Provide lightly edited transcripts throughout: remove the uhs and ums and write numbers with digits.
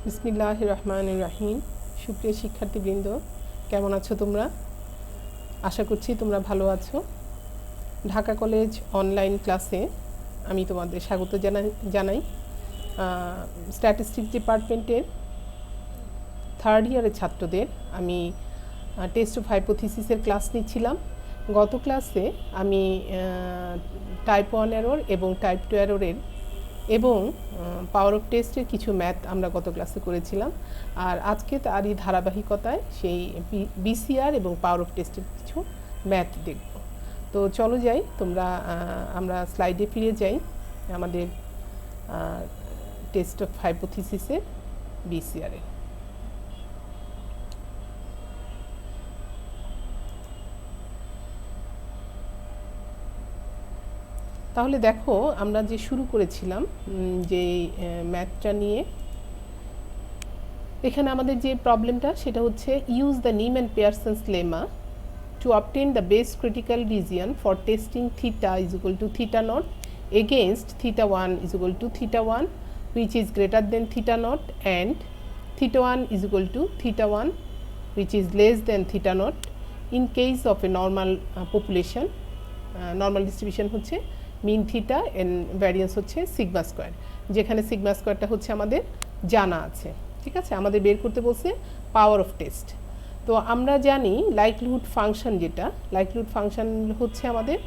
বিসমিল্লাহির রহমানির রহিম। সুপ্রিয় শিক্ষার্থীবৃন্দ, কেমন আছো তোমরা? আশা করছি তোমরা ভালো আছো। ঢাকা কলেজ অনলাইন ক্লাসে আমি তোমাদের স্বাগত জানাই। স্ট্যাটিস্টিক্স ডিপার্টমেন্টের থার্ড ইয়ারের ছাত্রদের আমি টেস্ট অফ হাইপোথিসিসের ক্লাস নিচ্ছিলাম। গত ক্লাসে আমি টাইপ 1 এরর এবং টাইপ 2 এররের এবং পাওয়ার অফ টেস্টের কিছু ম্যাথ আমরা গত ক্লাসে করেছিলাম, আর আজকে তারই ধারাবাহিকতায় সেই বিসিআর এবং পাওয়ার অফ টেস্টের কিছু ম্যাথ দেখব। তো চলো যাই, আমরা স্লাইডে ফিরে যাই আমাদের টেস্ট অফ হাইপোথিসিসের বিসিআরে। তাহলে দেখো, আমরা যে শুরু করেছিলাম যে ম্যাথটা নিয়ে, এখানে আমাদের যে প্রবলেমটা সেটা হচ্ছে use the Neyman Pearson's lemma to obtain the best critical region for testing theta is equal to theta naught against theta 1 is equal to theta 1 which is greater than theta naught and theta 1 is equal to theta 1 which is less than theta naught in case of a normal population. Normal distribution হচ্ছে মিন theta and variance হচ্ছে sigma square, যেখানে sigma স্কোয়ারটা হচ্ছে আমাদের জানা আছে। ঠিক আছে, আমাদের বের করতে বলছে পাওয়ার অফ টেস্ট। তো আমরা জানি লাইকলিহুড ফাংশন, যেটা লাইকলিহুড ফাংশন হচ্ছে আমাদের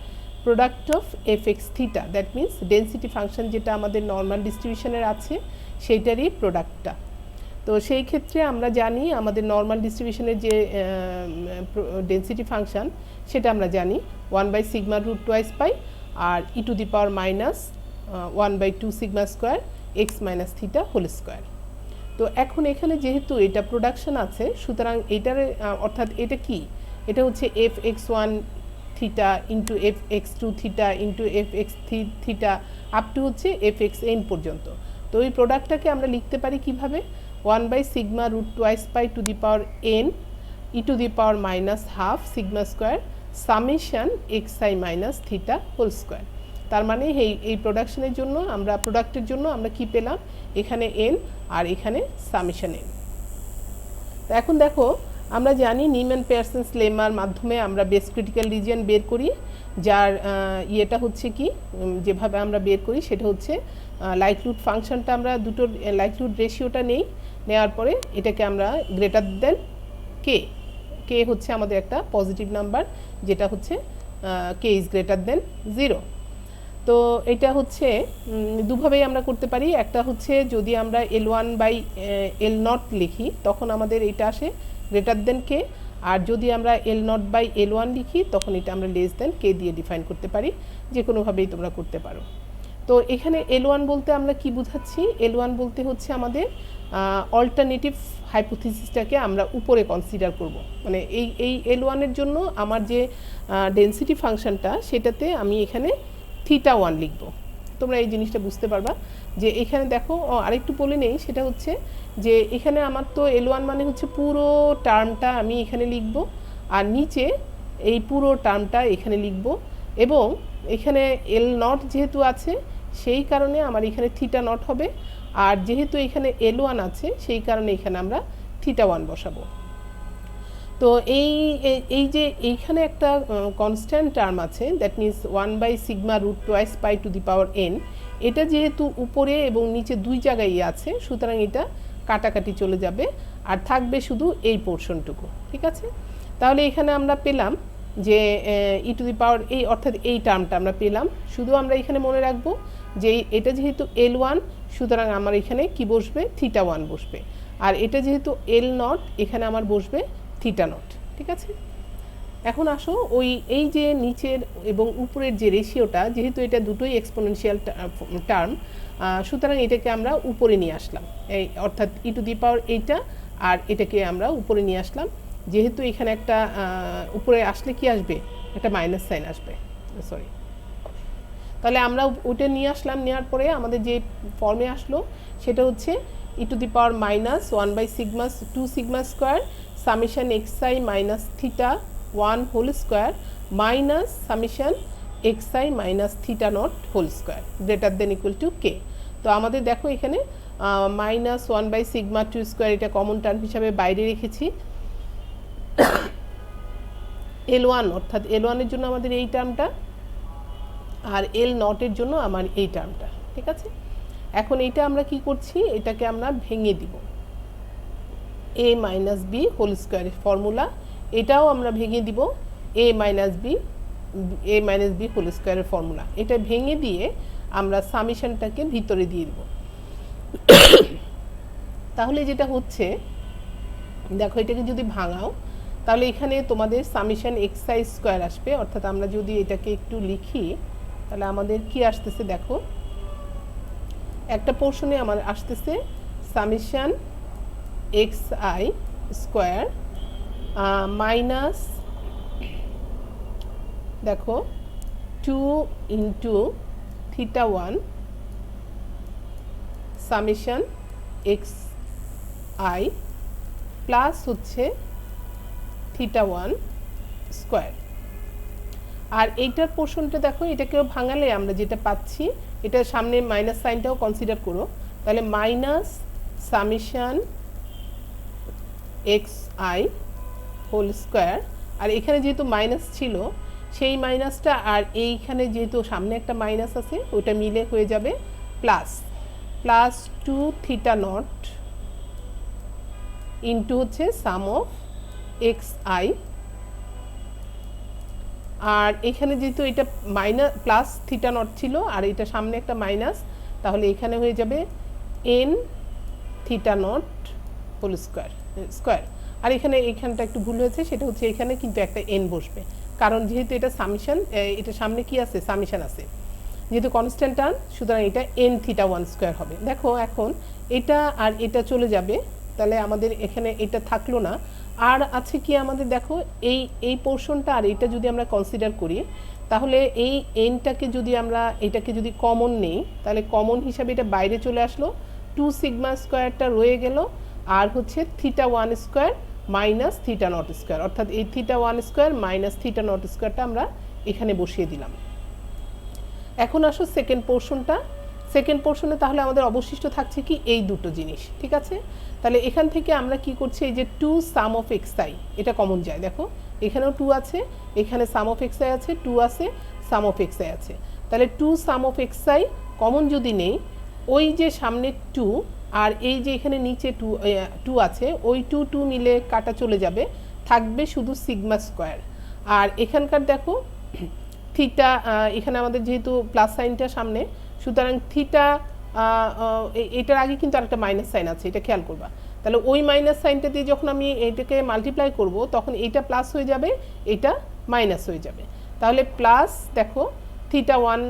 product of F x theta, that means density function যেটা আমাদের নর্মাল ডিস্ট্রিবিউশনের আছে সেইটারই প্রোডাক্টটা। তো সেই ক্ষেত্রে আমরা জানি আমাদের নর্মাল ডিস্ট্রিবিউশনের যে ডেন্সিটি ফাংশন সেটা আমরা জানি 1/σ √2 পাই আর e to the power minus 1/2 sigma square x minus theta whole square. তো এখন এখানে যেহেতু এটা প্রোডাকশন আছে, সুতরাং এটার অর্থাৎ এটা কি, এটা হচ্ছে f(x1) theta into f(x2) theta into f(x3) theta up to হচ্ছে f(xn) পর্যন্ত। তো এই প্রোডাক্টটাকে আমরা লিখতে পারি কিভাবে, 1/σ √2 pi to the power n e to the power minus half sigma square summation xi minus theta whole square. তার মানে এই প্রোডাকশনের জন্য প্রোডাক্টের জন্য আমরা কি পেলাম, এখানে n আর এখানে সামেশন n। তো এখন দেখো, আমরা জানি নিম্যান পিয়ারসন্স লেমার মাধ্যমে আমরা বেস ক্রিটিক্যাল রিজিয়ন বের করি, যার ইয়েটা হচ্ছে কি, যেভাবে আমরা বের করি সেটা হচ্ছে লাইকলিহুড ফাংশনটা আমরা দুটোর লাইকলিহুড রেশিওটা নেওয়ার পরে এটাকে আমরা গ্রেটার দেন কে হচ্ছে আমাদের একটা পজিটিভ নাম্বার, যেটা হচ্ছে কে ইজ গ্রেটার দেন 0। তো এটা হচ্ছে দুভাবেই আমরা করতে পারি। একটা হচ্ছে যদি আমরা L1/L0 লিখি তখন আমাদের এটা আসে গ্রেটার দেন কে, আর যদি আমরা L0/L1 লিখি তখন এটা আমরা লেস দেন কে দিয়ে ডিফাইন করতে পারি। যে কোনোভাবেই তোমরা করতে পারো। তো এখানে L1 বলতে আমরা কি বোঝাচ্ছি, L1 বলতে হচ্ছে আমাদের অল্টারনেটিভ হাইপোথিসিসটাকে আমরা উপরে কনসিডার করব। মানে এই L1 এর জন্য আমার যে ডেন্সিটি ফাংশনটা সেটাতে আমি এখানে থিটা 1 লিখব। তোমরা এই জিনিসটা বুঝতে পারবা যে এখানে দেখো, আরেকটু বলে নেই, সেটা হচ্ছে যে এখানে আমার তো L1 মানে হচ্ছে পুরো টার্মটা আমি এখানে লিখব, আর নিচে এই পুরো টার্মটা এখানে লিখব, এবং এখানে L0 যেহেতু আছে সেই কারণে আমার এখানে থিটা নট হবে, আর যেহেতু এখানে L1 আছে সেই কারণে এখানে আমরা থিটা 1 বসাবো। তো এই যে এইখানে একটা কনস্ট্যান্ট টার্ম আছে, that means 1/σ √2 pi to the power n, এটা যেহেতু উপরে এবং নিচে দুই জায়গায় আছে, সুতরাং এটা কাটাকাটি চলে যাবে আর থাকবে শুধু এই পোর্শনটুকু। ঠিক আছে, তাহলে এখানে আমরা পেলাম যে ই টু দি পাওয়ার এই, অর্থাৎ এই টার্মটা আমরা পেলাম। শুধু আমরা এখানে মনে রাখবো যে এটা যেহেতু L1, সুতরাং আমার এখানে কি বসবে, থিটা 1 বসবে, আর এটা যেহেতু L0 এখানে আমার বসবে থিটা নট। ঠিক আছে, এখন আসো এই যে নিচের এবং উপরের যে রেশিওটা, যেহেতু এটা দুটোই এক্সপোনেনশিয়াল টার্ম, সুতরাং এটাকে আমরা উপরে নিয়ে আসলাম, এই অর্থাৎ ই টু দি পাওয়ার এইটা আর এটাকে আমরা উপরে নিয়ে আসলাম। যেহেতু এখানে একটা উপরে আসলে কি আসবে, একটা মাইনাস সাইন আসবে, সরি। তাহলে আমরা ওইটা নিয়ে আসলাম, নেওয়ার পরে আমাদের যে ফর্মে আসলো সেটা হচ্ছে e to the power minus 1/2 sigma square summation xi minus theta 1 whole square minus summation xi minus theta naught whole square greater than equal to K. তো আমাদের দেখো এখানে মাইনাস 1/σ2 স্কোয়ার এটা কমন টার্ম হিসাবে বাইরে রেখেছি। L1 অর্থাৎ L1 এর জন্য আমাদের এই টার্মটা, আর L0 এর জন্য আমার এই টার্মটা, ঠিক আছে। এখন এইটা আমরা কি করছি, এটাকে আমরা ভেঙে দিব, a মাইনাস বি হোল স্কোয়ারের ফর্মুলা, এটাও আমরা ভেঙে দিব a মাইনাস বি হোল স্কোয়ারের ফর্মুলা। এটা ভেঙে দিয়ে আমরা সামেশনটাকে ভিতরে দিয়ে দিব। তাহলে যেটা হচ্ছে দেখো, এটাকে যদি ভাঙাও তাহলে এখানে তোমাদের সামেশন xi স্কোয়ার আসবে, অর্থাৎ আমরা যদি এটাকে একটু লিখি তাহলে আমাদের কি আসতেছে দেখো, একটা পোর্শনে আমার আসতেছে সামেশন xi স্কোয়ার মাইনাস দেখো 2 ইন্টু θ1 সামেশন xi প্লাস হচ্ছে θ1 স্কোয়ার। আর এইটার পোর্শনটা দেখো, এটাকেও ভাঙালে আমরা যেটা পাচ্ছি, এটার সামনে মাইনাস সাইনটাও কনসিডার করো, তাহলে minus summation xi whole square. আর এখানে যেহেতু মাইনাস ছিল, সেই মাইনাসটা আর এইখানে যেহেতু সামনে একটা মাইনাস আছে, ওটা মিলে হয়ে যাবে প্লাস 2θ0 ইন্টু হচ্ছে সাম অফ xi। আর এখানে যেহেতু এটা মাইনাস প্লাস θ0 ছিল আর এটা সামনে একটা মাইনাস, তাহলে এখানে হয়ে যাবে n θ0 হোল স্কোয়ার। আর এইখানটা একটু ভুল হয়েছে, সেটা হচ্ছে এখানে কিন্তু একটা n বসবে, কারণ যেহেতু এটা সামেশন, এটা সামনে কি আছে, সামেশন আছে, যেহেতু কনস্ট্যান্ট টার্ম, সুতরাং এটা n θ1 স্কোয়ার হবে। দেখো এখন এটা আর এটা চলে যাবে, তাহলে আমাদের এখানে এটা থাকলো না। আর আছে কি আমাদের দেখো, এই পোর্শনটা আর এটা যদি আমরা কনসিডার করি, তাহলে এই এনটাকে যদি আমরা এটাকে যদি কমন নেই, তাহলে কমন হিসাবে এটা বাইরে চলে আসলো, 2 সিগমা স্কোয়ারটা রয়ে গেল, আর হচ্ছে θ1 স্কোয়ার মাইনাস θ0 স্কোয়ার, অর্থাৎ এই θ1 স্কোয়ার মাইনাস θ0 স্কোয়ারটা আমরা এখানে বসিয়ে দিলাম। এখন আসো সেকেন্ড পোর্শনে, তাহলে আমাদের অবশিষ্ট থাকছে কি, এই দুটো জিনিস, ঠিক আছে। তাহলে এখান থেকে আমরা কি করছি, এই যে 2 সাম অফ xi, এটা কমন যায়, দেখো এখানেও 2 আছে, এখানে সাম অফ xi আছে, 2 আছে, সাম অফ xi আছে, তাহলে 2 সাম অফ xi কমন যদি নেই, ওই যে সামনে 2 আর এই যে এখানে নিচে 2 আছে, ওই 2 মিলে কাটা চলে যাবে, থাকবে শুধু সিগমা স্কোয়ার। আর এখানকার দেখো থিটা, এখানে আমাদের যেহেতু প্লাস সাইনটা সামনে, সুতরাং থিটা, এটার আগে কিন্তু আরেকটা মাইনাস সাইন আছে, এটা খেয়াল করবা। তাহলে ওই মাইনাস সাইনটা দিয়ে যখন আমি এটাকে মাল্টিপ্লাই করব, তখন এইটা প্লাস হয়ে যাবে, এটা মাইনাস হয়ে যাবে। তাহলে প্লাস দেখো θ1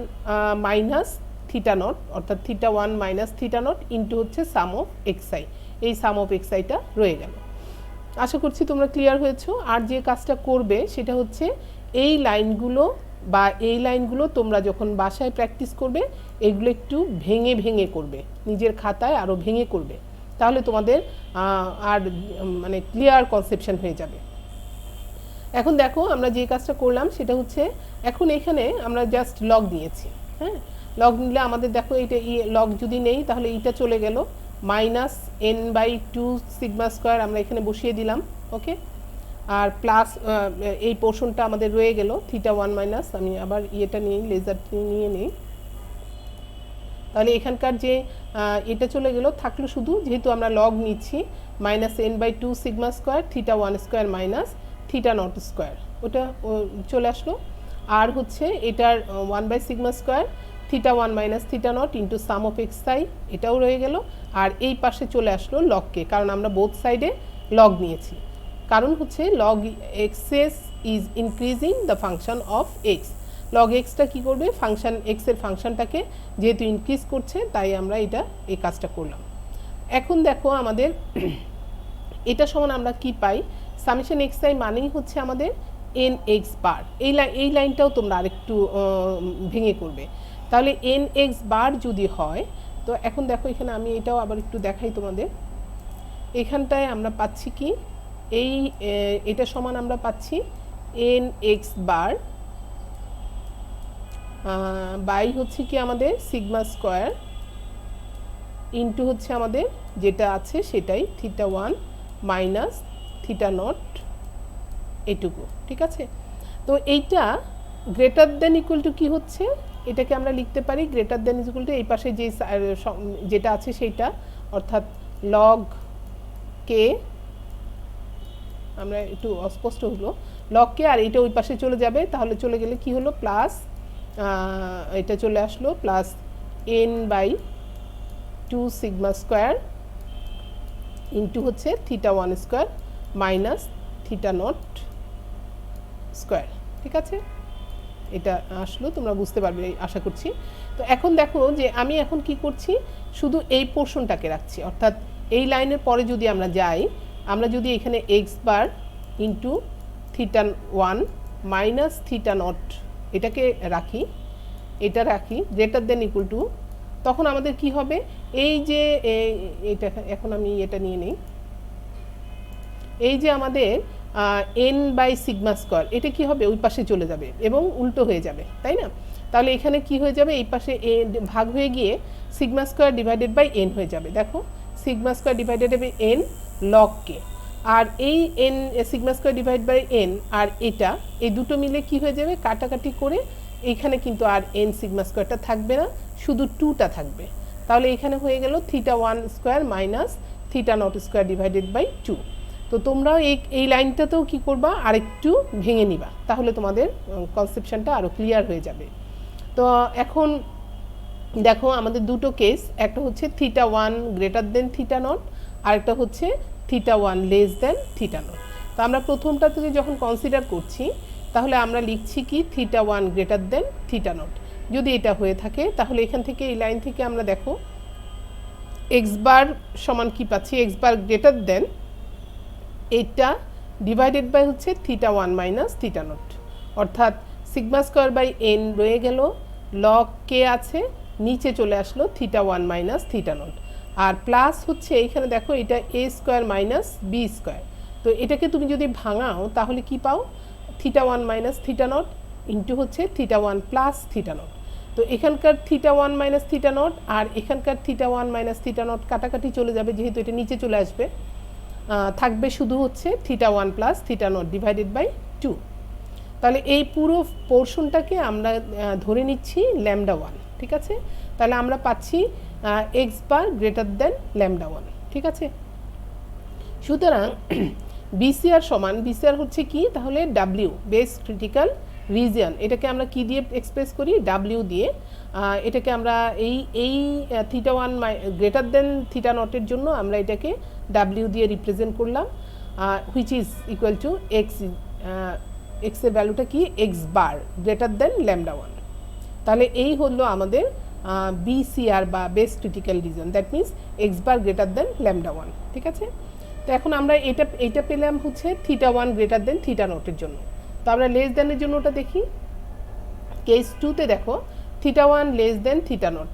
মাইনাস θ0, অর্থাৎ θ1 মাইনাস θ0 ইন্টু হচ্ছে সাম অফ xi, এই সাম অফ xiটা রয়ে গেল। আশা করছি তোমরা ক্লিয়ার হয়েছো। আর যে কাজটা করবে সেটা হচ্ছে এই লাইনগুলো তোমরা যখন বাসায় প্র্যাকটিস করবে, এগুলো একটু ভেঙে ভেঙে করবে, নিজের খাতায় আরও ভেঙে করবে, তাহলে তোমাদের আর মানে ক্লিয়ার কনসেপশন হয়ে যাবে। এখন দেখো আমরা যে কাজটা করলাম সেটা হচ্ছে, এখন এখানে আমরা জাস্ট লগ নিয়েছি, হ্যাঁ, লগ নিলে আমাদের দেখো এইটা লগ যদি নেই, তাহলে এইটা চলে গেল, মাইনাস n/2 সিগমা স্কোয়ার আমরা এখানে বসিয়ে দিলাম, ওকে। আর প্লাস এই পোর্শনটা আমাদের রয়ে গেল θ1 মাইনাস, আমি আবার ইয়েটা নিই, লেজার নিয়ে নিই, তাহলে এখানকার যে এটা চলে গেল, থাকলো শুধু, যেহেতু আমরা লগ নিচ্ছি, minus n/2 sigma square θ1 square minus θ0 square, ওটা চলে আসলো। আর হচ্ছে এটার 1/σ square θ1 minus θ0 into sum of xi, এটাও রয়ে গেল। আর এই পাশে চলে আসলো লগকে, কারণ আমরা বোথ সাইডে লগ নিয়েছি, কারণ হচ্ছে log x's is increasing the function of x. Log এক্সটা কী করবে, ফাংশন এক্সের ফাংশনটাকে যেহেতু ইনক্রিজ করছে, তাই আমরা এই কাজটা করলাম। এখন দেখো আমাদের এটা সমান আমরা কি পাই, সামেশন xi মানেই হচ্ছে আমাদের nx বার। এই লাইনটাও তোমরা আরেকটু ভেঙে করবে, তাহলে nx বার যদি হয়, তো এখন দেখো এখানে আমি এটাও আবার একটু দেখাই তোমাদের। এখানটায় আমরা পাচ্ছি কি, এটা সমান আমরা পাচ্ছি nx বার বাই হচ্ছে কি আমাদের সিগমা স্কোয়ার ইন্টু হচ্ছে আমাদের যেটা আছে সেটাই theta one minus theta not এটুকু, ঠিক আছে। তো এইটা গ্রেটার দেন ইকুয়াল টু কী হচ্ছে, এটাকে আমরা লিখতে পারি গ্রেটার দেন ইকুয়াল টু এই পাশে যে যেটা আছে সেইটা, অর্থাৎ লগ কে, আমরা একটু অস্পষ্ট হলো, লগ কে, আর এটা ওই পাশে চলে যাবে, তাহলে চলে গেলে কি হলো প্লাস, এটা চলে আসলো plus n by 2 sigma square into হচ্ছে theta one square minus theta naught square, ঠিক আছে। এটা আসলো, তোমরা বুঝতে পারবে আশা করছি। তো এখন দেখো যে আমি এখন কি করছি, শুধু এই পোর্শনটাকে রাখছি, অর্থাৎ এই লাইনের পরে যদি আমরা যাই, আমরা যদি এখানে x bar into theta one minus theta not এটাকে রাখি, এটা রাখি গ্রেটার দেন ইকুয়াল টু, তখন আমাদের কি হবে, এই যে এটা এখন আমি এটা নিয়ে নিই, এই যে আমাদের এন বাই সিগমা স্কোয়ার এটা কি হবে ওই পাশে চলে যাবে এবং উল্টো হয়ে যাবে, তাই না। তাহলে এখানে কি হয়ে যাবে, এই পাশে ভাগ হয়ে গিয়ে sigma square divided by n হয়ে যাবে। দেখো sigma square divided by n log k, আর এই n sigma square divide by n আর এটা এই দুটো মিলে কি হয়ে যাবে, কাটাকাটি করে এইখানে কিন্তু আর এন সিগমা স্কোয়ারটা থাকবে না, শুধু টুটা থাকবে। তাহলে এখানে হয়ে গেল theta one square minus theta naught square divided by 2। তো তোমরাও এই লাইনটাতেও কী করবা, আরেকটু ভেঙে নিবা, তাহলে তোমাদের কনসেপশনটা আরও ক্লিয়ার হয়ে যাবে। তো এখন দেখো আমাদের দুটো কেস, একটা হচ্ছে theta one greater than theta not, আরেকটা হচ্ছে theta one less than theta naught. তো আমরা প্রথমটা থেকে যখন কনসিডার করছি, তাহলে আমরা লিখছি কি theta one greater than theta not. যদি এটা হয়ে থাকে তাহলে এখান থেকে এই লাইন থেকে আমরা দেখো এক্স বার সমান কি পাচ্ছি, এক্স বার গ্রেটার দেন এটা ডিভাইডেড বাই হচ্ছে theta one minus theta naught, অর্থাৎ সিগমা স্কোয়ার বাই এন রয়ে গেল, লগ কে আছে, নিচে চলে আসলো theta one minus theta naught, আর প্লাস হচ্ছে এইখানে দেখো এটা a square minus b square. তো এটাকে তুমি যদি ভাঙাও তাহলে কি পাও, theta one minus theta naught into হচ্ছে theta one plus theta naught. তো এখানকার theta one minus theta naught আর এখানকার theta one minus theta not কাটাকাটি চলে যাবে, যেহেতু এটা নিচে চলে আসবে, থাকবে শুধু হচ্ছে theta one plus theta naught divided by 2। তাহলে এই পুরো পোর্শনটাকে আমরা ধরে নিচ্ছি ল্যামডা ওয়ান, ঠিক আছে। তাহলে আমরা পাচ্ছি x bar greater than lambda one, ঠিক আছে। সুতরাং বিসিআর সমান, বিসিআর হচ্ছে কি, তাহলে ডাব্লিউ বেস ক্রিটিক্যাল রিজিয়ন, এটাকে আমরা কি দিয়ে এক্সপ্রেস করি, ডাব্লিউ দিয়ে। এটাকে আমরা এই theta one greater than theta নটের জন্য আমরা এটাকে ডাব্লিউ দিয়ে রিপ্রেজেন্ট করলাম, which is equal to x, এক্সের ভ্যালুটা কি, x bar greater than lambda one. তাহলে এই হলো আমাদের বিসিআর বা base critical reason, that means x bar greater than lambda one, ঠিক আছে। তো এখন আমরা এটা পেলাম হচ্ছে theta one greater than theta নটের জন্য। তো আমরা লেস দেনের জন্য ওটা দেখি, কেস টুতে দেখো theta one less than theta not.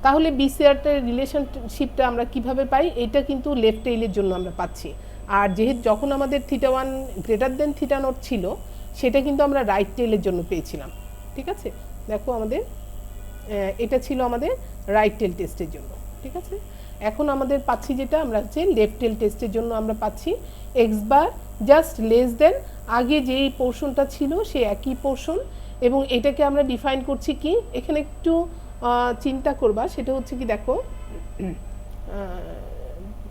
তাহলে বিসিআরটার রিলেশনশিপটা আমরা কিভাবে পাই, এটা কিন্তু লেফট টেইলের জন্য আমরা পাচ্ছি, আর যেহেতু যখন আমাদের theta one greater than theta not ছিল সেটা কিন্তু আমরা রাইট টেইলের জন্য পেয়েছিলাম, ঠিক আছে। দেখো আমাদের এটা ছিল আমাদের রাইট টেল টেস্টের জন্য, ঠিক আছে। এখন আমাদের পাচ্ছি যেটা আমরা হচ্ছে লেফট টেল টেস্টের জন্য আমরা পাচ্ছি x bar just less than আগে যেই পোর্শনটা ছিল সে একই পোর্শন, এবং এটাকে আমরা ডিফাইন করছি কি, এখানে একটু চিন্তা করবা, সেটা হচ্ছে কি দেখো,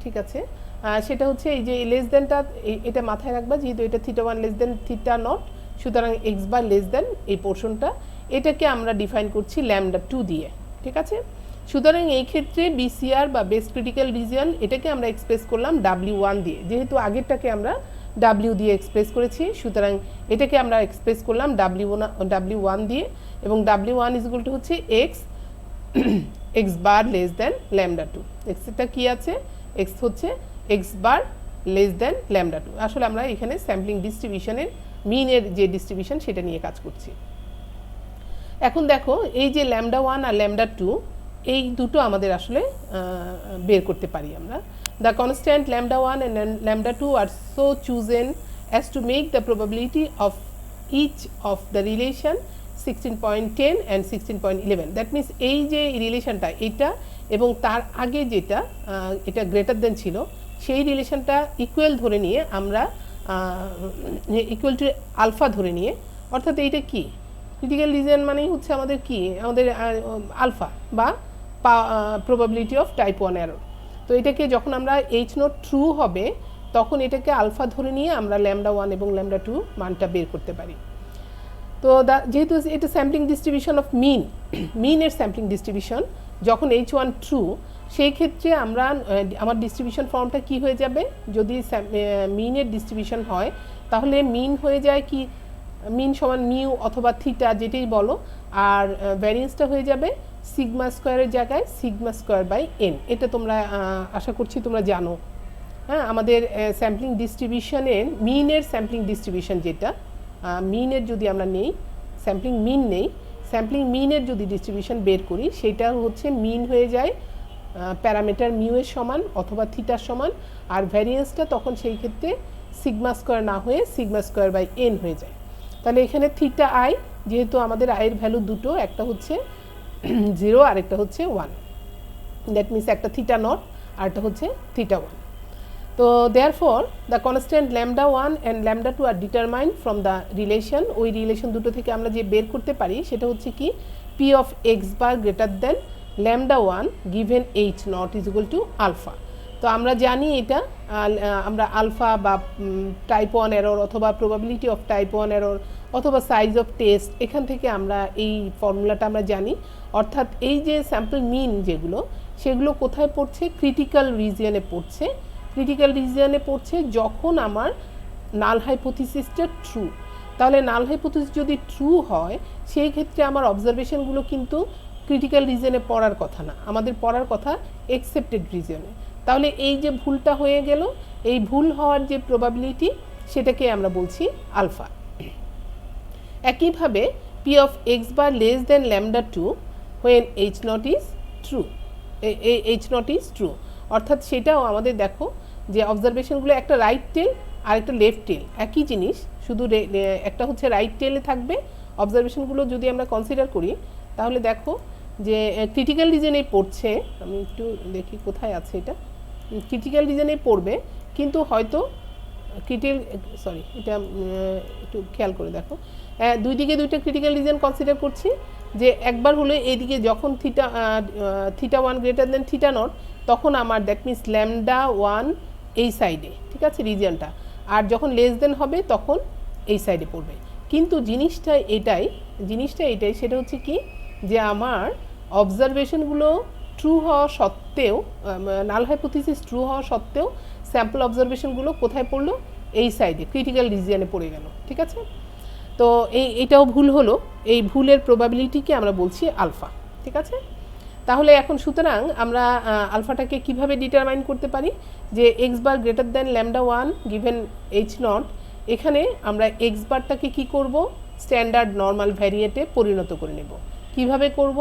ঠিক আছে, সেটা হচ্ছে এই যে লেস দেনটা এটা মাথায় রাখবা, যেহেতু এটা theta one less than theta not, সুতরাং এক্স বার লেস দেন এই পোর্শনটা, এটাকে আমরা ডিফাইন করছি ল্যামডা টু দিয়ে, ঠিক আছে। সুতরাং এই ক্ষেত্রে বিসিআর বা বেস ক্রিটিক্যাল রিজিয়ন এটাকে আমরা এক্সপ্রেস করলাম ডাব্লিউ ওয়ান দিয়ে, যেহেতু আগেরটাকে আমরা ডাব্লিউ দিয়ে এক্সপ্রেস করেছি, সুতরাং এটাকে আমরা এক্সপ্রেস করলাম ডাব্লিউ ওয়ান দিয়ে, এবং W one is equal to হচ্ছে x x bar less than lambda two. এক্সটা কী আছে, এক্স হচ্ছে x bar less than lambda two. আসলে আমরা এখানে স্যাম্পলিং ডিস্ট্রিবিউশনের মিনের যে ডিস্ট্রিবিউশন সেটা নিয়ে কাজ করছি। এখন দেখো এই যে ল্যামডা ওয়ান আর ল্যামডা টু এই দুটো আমাদের আসলে বের করতে পারি আমরা। The constant lambda one and lambda two are so chosen as to make the probability of each of the relation 16.10 and 16.11, that means এই যে রিলেশনটা এটা এবং তার আগে যেটা এটা গ্রেটার দেন ছিল সেই রিলেশনটা ইকুয়াল ধরে নিয়ে আমরা ইকুয়াল টু আলফা ধরে নিয়ে, অর্থাৎ এইটা কি ক্রিটিক্যাল রিজন মানেই হচ্ছে আমাদের কি আমাদের আলফা বা প্রবাবিলিটি অফ টাইপ 1 এরর। তো এটাকে যখন আমরা এইচ নট ট্রু হবে তখন এটাকে আলফা ধরে নিয়ে আমরা ল্যামডা 1 এবং ল্যামডা 2 মানটা বের করতে পারি। তো যেহেতু এটা স্যাম্পলিং ডিস্ট্রিবিউশন অফ মিনের স্যাম্পলিং ডিস্ট্রিবিউশন, যখন H1 ট্রু সেই ক্ষেত্রে আমরা আমার ডিস্ট্রিবিউশন ফর্মটা কি হয়ে যাবে, যদি মিনের ডিস্ট্রিবিউশন হয় তাহলে মিন হয়ে যায় কি মিন সমান মিউ অথবা থিটা যেটাই বলো, আর ভ্যারিয়েন্সটা হয়ে যাবে সিগমা স্কোয়ারের জায়গায় সিগমা স্কোয়ার বাই এন। এটা তোমরা আশা করছি তোমরা জানো। হ্যাঁ, আমাদের স্যাম্পলিং ডিস্ট্রিবিউশনের মিনের স্যাম্পলিং ডিস্ট্রিবিউশন যেটা মিনের যদি আমরা নেই স্যাম্পলিং মিন নেই, স্যাম্পলিং মিনের যদি ডিস্ট্রিবিউশন বের করি সেটা হচ্ছে মিন হয়ে যায় প্যারামিটার মিউ এর সমান অথবা থিটার সমান, আর ভ্যারিয়েন্সটা তখন সেই ক্ষেত্রে সিগমা স্কোয়ার না হয়ে সিগমা স্কোয়ার বাই এন হয়ে যায়। তাহলে এখানে থিটা আই, যেহেতু আমাদের আয়ের ভ্যালু দুটো, একটা হচ্ছে 0 আর একটা হচ্ছে 1, দ্যাট মিনস একটা থিটা নট আর একটা হচ্ছে থিটা 1। তো therefore the constant lambda 1 and lambda 2 are determined from the relation. ওই রিলেশন দুটো থেকে আমরা যে বের করতে পারি সেটা হচ্ছে কি p of x bar greater than lambda 1 given h naught is equal to alpha. তো আমরা জানি এটা আমরা আলফা বা টাইপ 1 এরর অথবা প্রবাবিলিটি অফ টাইপ 1 এরর অথবা সাইজ অফ টেস্ট, এখান থেকে আমরা এই ফর্মুলাটা আমরা জানি। অর্থাৎ এই যে স্যাম্পল মিন যেগুলো সেগুলো কোথায় পড়ছে, ক্রিটিক্যাল রিজিয়নে পড়ছে। ক্রিটিক্যাল রিজিয়নে পড়ছে যখন আমার নাল হাইপোথিসিসটা ট্রু। তাহলে নাল হাইপোথিসিস যদি ট্রু হয় সেই ক্ষেত্রে আমার অবজারভেশনগুলো কিন্তু ক্রিটিক্যাল রিজনে পড়ার কথা না, আমাদের পড়ার কথা এক্সেপ্টেড রিজনে। তাহলে এই যে ভুলটা হয়ে গেল, এই ভুল হওয়ার যে প্রবাবিলিটি সেটাকে আমরা বলছি আলফা। একইভাবে p of x bar less than lambda 2 when H naught is true, H naught is true, অর্থাৎ সেটাও আমাদের দেখো যে অবজারভেশনগুলো একটা রাইট টেল আর একটা লেফট টেল, একই জিনিস, শুধু একটা হচ্ছে রাইট টেলে থাকবে অবজারভেশনগুলো যদি আমরা কনসিডার করি তাহলে দেখো যে ক্রিটিক্যাল রিজনেই পড়ছে। আমি একটু দেখি কোথায় আছে এটা, ক্রিটিক্যাল রিজনেই পড়বে কিন্তু হয়তো এটা একটু খেয়াল করে দেখো, দুই দিকে দুইটা ক্রিটিক্যাল রিজন কনসিডার করছি, যে একবার হলে এইদিকে যখন theta 1 greater than theta not তখন আমার দ্যাট মিনস ল্যামডা 1 এই সাইডে, ঠিক আছে রিজিয়নটা, আর যখন লেস দেন হবে তখন এই সাইডে পড়বে। কিন্তু জিনিসটা এটাই সেটা হচ্ছে কি যে আমার অবজারভেশনগুলো ট্রু হওয়া সত্ত্বেও, নাল হাইপোথিসিস ট্রু হওয়া সত্ত্বেও স্যাম্পল অবজারভেশনগুলো কোথায় পড়লো, এই সাইডে ক্রিটিক্যাল রিজিয়নে পড়ে গেল, ঠিক আছে। তো এইটাও ভুল হলো, এই ভুলের প্রবাবিলিটিকে আমরা বলছি আলফা, ঠিক আছে। তাহলে এখন সুতরাং আমরা আলফাটাকে কিভাবে ডিটারমাইন করতে পারি, যে x bar greater than lambda 1 given h not, এখানে আমরা এক্স বারটাকে কী করব, স্ট্যান্ডার্ড নর্মাল ভ্যারিয়েটে পরিণত করে নেব। কিভাবে করব,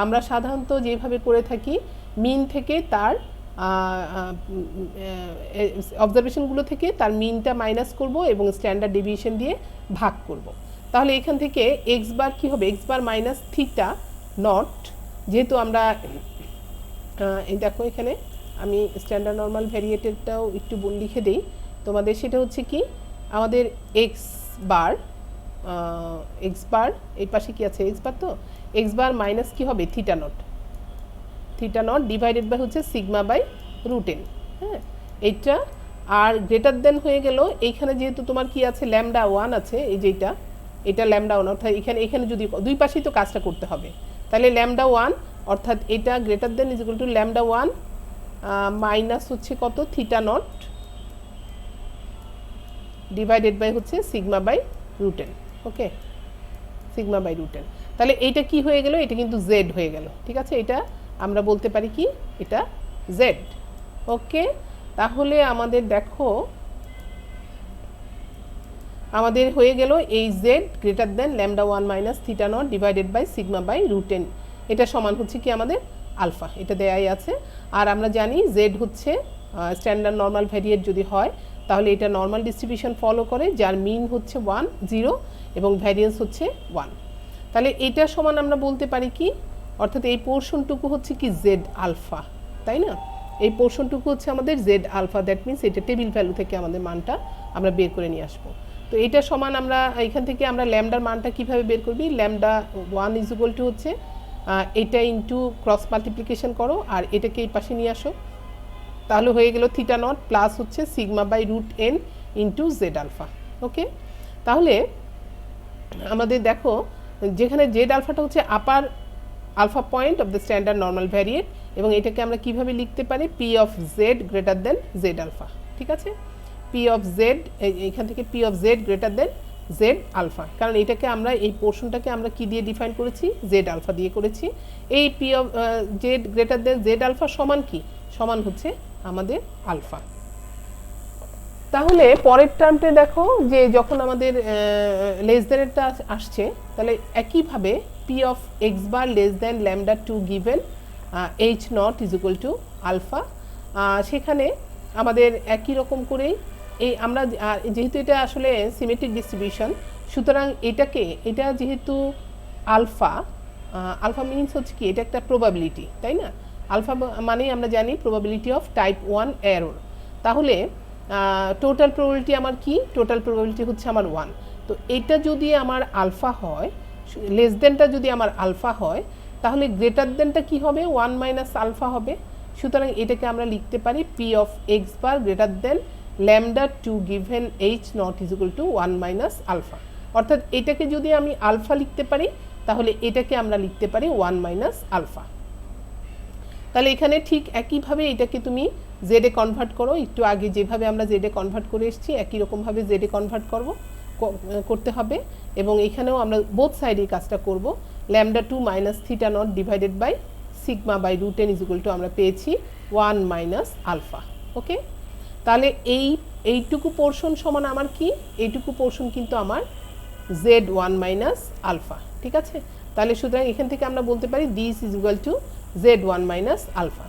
আমরা সাধারণত যেভাবে করে থাকি মিন থেকে তার অবজারভেশনগুলো থেকে তার মিনটা মাইনাস করব এবং স্ট্যান্ডার্ড ডেভিয়েশন দিয়ে ভাগ করব। তাহলে এখান থেকে এক্স বার কী হবে, x bar minus theta not, যেহেতু আমরা এই দেখো এখানে আমি স্ট্যান্ডার্ড নর্মাল ভ্যারিয়েটেরটাও একটু লিখে দিই তোমাদের, সেটা হচ্ছে কি আমাদের এক্স বার এই পাশে কি আছে এক্স বার, তো এক্স বার মাইনাস কী হবে থিটা নট ডিভাইডেড বাই হচ্ছে সিগমা বাই রুট এন। হ্যাঁ, এইটা আর গ্রেটার দেন হয়ে গেল, এইখানে যেহেতু তোমার কি আছে ল্যামডা 1 আছে, এই যে এটা ল্যামডা 1, অর্থাৎ এখানে যদি দুই পাশেই তো কাজটা করতে হবে, তাহলে ল্যামডা 1 অর্থাৎ এটা greater than is equal to lambda 1 minus হচ্ছে কত থিটা নট ডিভাইডেড বাই হচ্ছে sigma by root n. Okay, sigma by root n. তাহলে এইটা কি হয়ে গেল, এটা কিন্তু জেড হয়ে গেল, ঠিক আছে। এটা আমরা বলতে পারি কি এটা জেড। ওকে, তাহলে আমাদের দেখো আমাদের হয়ে গেল এই z greater than lambda 1 minus theta naught divided by sigma by root n, এটা সমান হচ্ছে কি আমাদের আলফা, এটা দেয়াই আছে। আর আমরা জানি জেড হচ্ছে স্ট্যান্ডার্ড নর্মাল ভ্যারিয়েট যদি হয় তাহলে এটা নর্মাল ডিস্ট্রিবিউশন ফলো করে, যার মিন হচ্ছে 1 0 এবং ভ্যারিয়েন্স হচ্ছে 1। তাহলে এটা সমান আমরা বলতে পারি কি, অর্থাৎ এই পোর্শনটুকু হচ্ছে কি জেড আলফা, তাই না? এই পোর্শনটুকু হচ্ছে আমাদের জেড আলফা, দ্যাট মিনস এটা টেবিল ভ্যালু থেকে আমাদের মানটা আমরা বের করে নিয়ে আসবো। তো এটা সমান আমরা এখান থেকে আমরা ল্যামডার মানটা কিভাবে বের করবি, ল্যামডা 1 ইজ ইকুয়াল টু হচ্ছে এটা ইন্টু ক্রস মাল্টিপ্লিকেশন করো আর এটাকে এই পাশে নিয়ে আসো, তাহলে হয়ে গেল থিটা নট প্লাস হচ্ছে sigma by root n into z alpha. Okay, তাহলে আমাদের দেখো যেখানে জেড আলফাটা হচ্ছে upper alpha point of the standard normal variate, এবং এটাকে আমরা কিভাবে লিখতে পারি, p of z greater than z alpha. ঠিক আছে, পি অফ জেড, এখান থেকে p of z greater than z alpha, কারণ এটাকে আমরা এই পোর্শনটাকে আমরা কি দিয়ে ডিফাইন করেছি, জেড আলফা দিয়ে করেছি। এই p of z greater than z alpha সমান কি, সমান হচ্ছে আমাদের আলফা। তাহলে পরের টার্মটা দেখো যে যখন আমাদের লেস দেনটা আসছে, তাহলে একইভাবে p of x bar less than lambda two given h naught is equal to alpha, সেখানে আমাদের একই রকম করেই এই আমরা যেহেতু এটা আসলে সিমেট্রিক ডিস্ট্রিবিউশন, সুতরাং এটা যেহেতু আলফা, আলফা মিনস হচ্ছে কি, এটা একটা প্রবাবিলিটি, তাই না? আলফা মানে আমরা জানি প্রবাবিলিটি অফ টাইপ 1 এরর। তাহলে টোটাল প্রবাবিলিটি আমার কি, টোটাল প্রবাবিলিটি হচ্ছে আমার 1। তো এটা যদি আমার আলফা হয়, লেস দেনটা যদি আমার আলফা হয়, তাহলে গ্রেটার দেনটা কি হবে, 1 মাইনাস আলফা হবে। সুতরাং এটাকে আমরা লিখতে পারি p of x bar greater than lambda two given h naught is equal to 1 minus alpha. অর্থাৎ এটাকে যদি আমি আলফা লিখতে পারি, তাহলে এটাকে আমরা লিখতে পারি 1 মাইনাস আলফা। তাহলে এখানে ঠিক একইভাবে এটাকে তুমি জেডে কনভার্ট করো, একটু আগে যেভাবে আমরা জেডে কনভার্ট করে এসেছি একই রকমভাবে জেডে কনভার্ট করতে হবে, এবং এখানেও আমরা বোথ সাইডে কাজটা করব। Lambda 2 minus theta naught divided by sigma by root n is equal to আমরা পেয়েছি 1 মাইনাস আলফা। ওকে, তাহলে এইটুকু পোর্শন সমান আমার কি, এইটুকু পোর্শন কিন্তু আমার জেড 1 মাইনাস আলফা। ঠিক আছে, তাহলে সুতরাং এখান থেকে আমরা বলতে পারি this is equal to z 1 minus alpha.